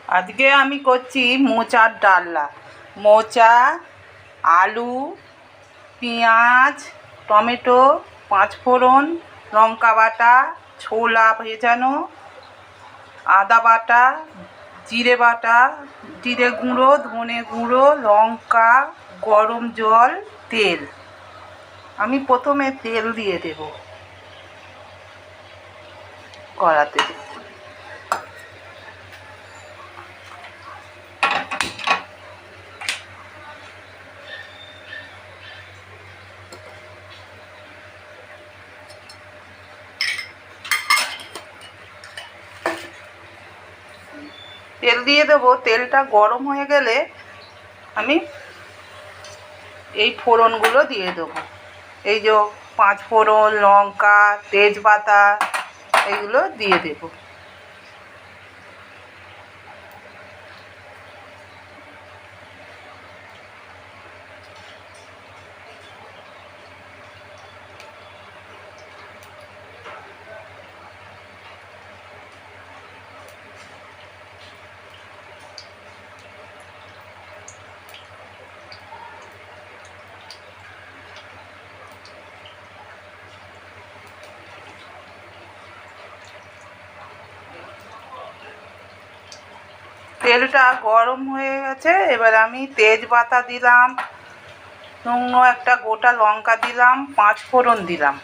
আজকে আমি করছি মোচার ডালনা। মোচা, আলু, পেঁয়াজ, টমেটো, পাঁচফোড়ন, লঙ্কা বাটা, ছোলা ভেজানো, আদা বাটা, জিরে বাটা, জিরে গুঁড়ো, ধনে গুঁড়ো, লঙ্কা, গরম জল, তেল। আমি প্রথমে তেল দিয়ে দেব কড়াতে। তেল দিয়ে দেবো। তেলটা গরম হয়ে গেলে আমি এই ফোড়নগুলো দিয়ে দেবো। এই যে পাঁচফোড়ন, লঙ্কা, তেজপাতা, এগুলো দিয়ে দেবো। তেলটা গরম হয়ে গেছে। এবার আমি তেজপাতা দিলাম, শুকনো একটা গোটা লঙ্কা দিলাম, পাঁচফোড়ন দিলাম।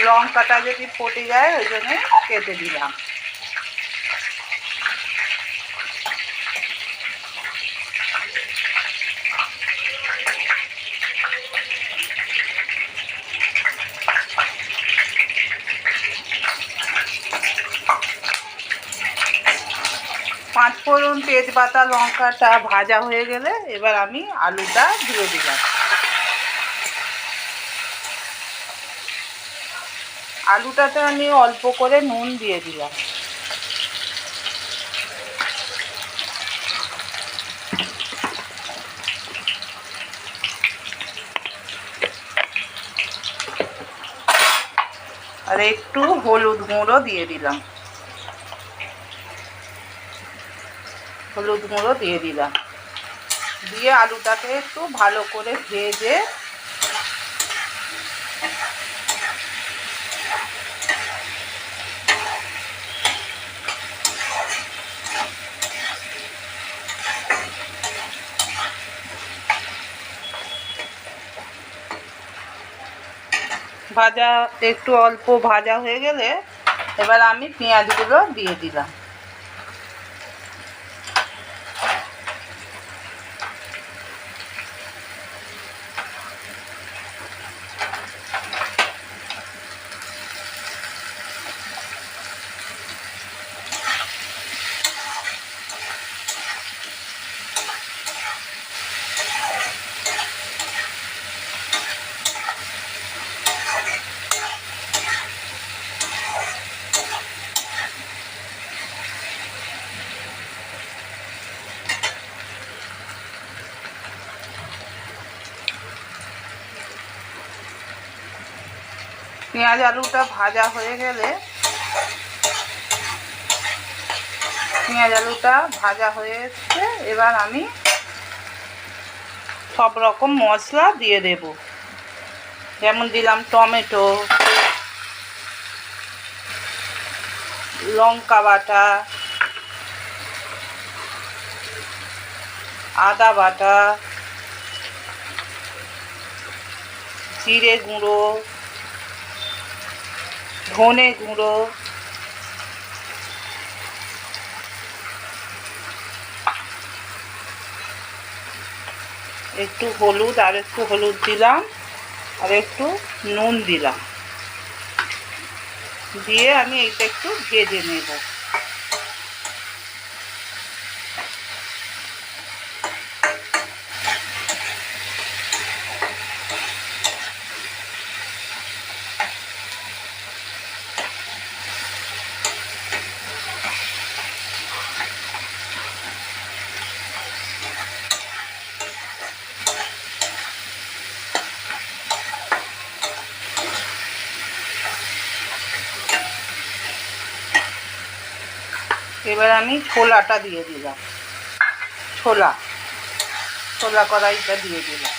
লঙ্কাটা যদি ফুটে যায় ওই জন্যে কেটে দিলাম। পাঁচফোড়ন, তেজপাতা, লঙ্কাটা ভাজা হয়ে গেলে এবার আমি আলুটা দিয়ে দিলাম। আলুটাতে আমি অল্প করে নুন দিয়ে দিলাম। আর একটু হলুদ গুঁড়ো দিয়ে দিলাম। হলুদ গুঁড়ো দিয়ে দিলাম। দিয়ে আলুটাকে একটু ভালো করে ভেজে ভাজা একটু অল্প ভাজা হয়ে গেলে এবার আমি পেঁয়াজগুলো দিয়ে দিলাম। পেঁয়াজ আলুটা ভাজা হয়ে গেলে এসছে। এবার আমি সব রকম মশলা দিয়ে দেব। যেমন দিলাম টমেটো, লঙ্কা বাটা, আদা বাটা, জিরে গুঁড়ো, ধনে গুঁড়ো, একটু হলুদ, আর একটু হলুদ দিলাম, আর একটু নুন দিলাম। দিয়ে আমি এইটা একটু ভেজে নেব। এবার আমি ছোলাটা দিয়ে দিলাম, ছোলা কড়াইটা দিয়ে দিলাম।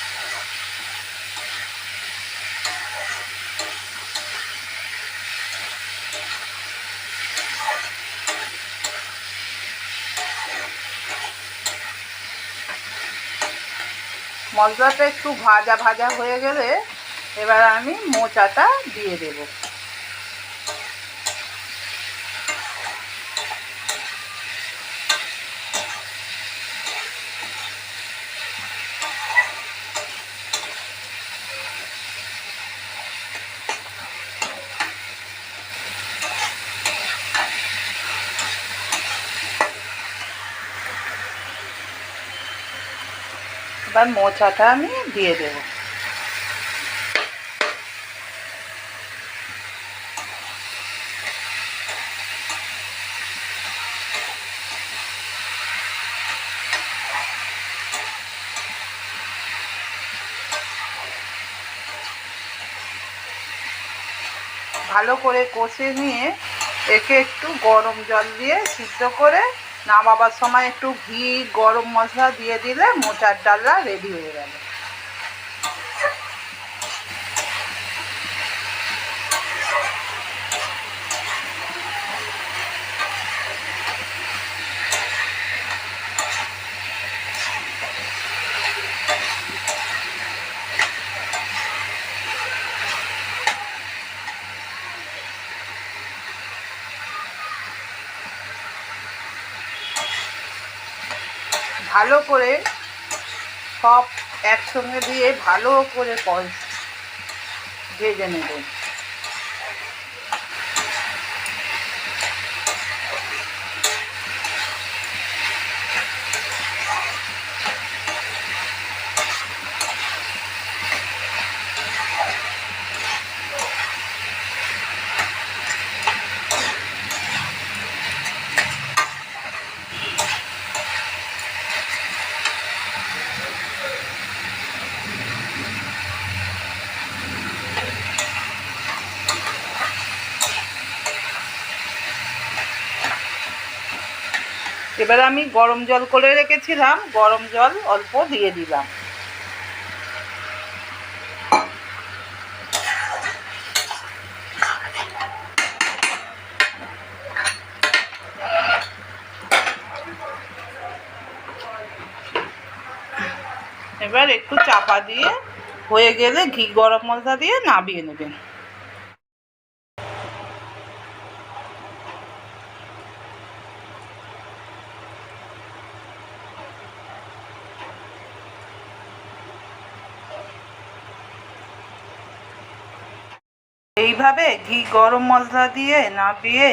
মশলাটা একটু ভাজা ভাজা হয়ে গেলে এবার আমি মোচাটা দিয়ে দেব। এবার মোচাটা আমি দিয়ে দেব। ভালো করে কষে নিয়ে একে একটু গরম জল দিয়ে সিদ্ধ করে নামাবার সময় একটু ঘি গরম মশলা দিয়ে দিলে মোচার ডালনা রেডি হয়ে গেল। ভালো করে সব একসঙ্গে দিয়ে ভালো করে ভেজে নেব। এবার আমি গরম জল করে রেখেছিলাম, গরম জল অল্প দিয়ে দিলাম। এবার একটু চাপা দিয়ে হয়ে গেলে ঘি গরম মশলা দিয়ে নামিয়ে নেবেন। এইভাবে ঘি গরম মশলা দিয়ে নামিয়ে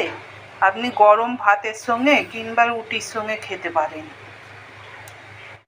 আপনি গরম ভাতের সঙ্গে কিংবা রুটির সঙ্গে খেতে পারেন।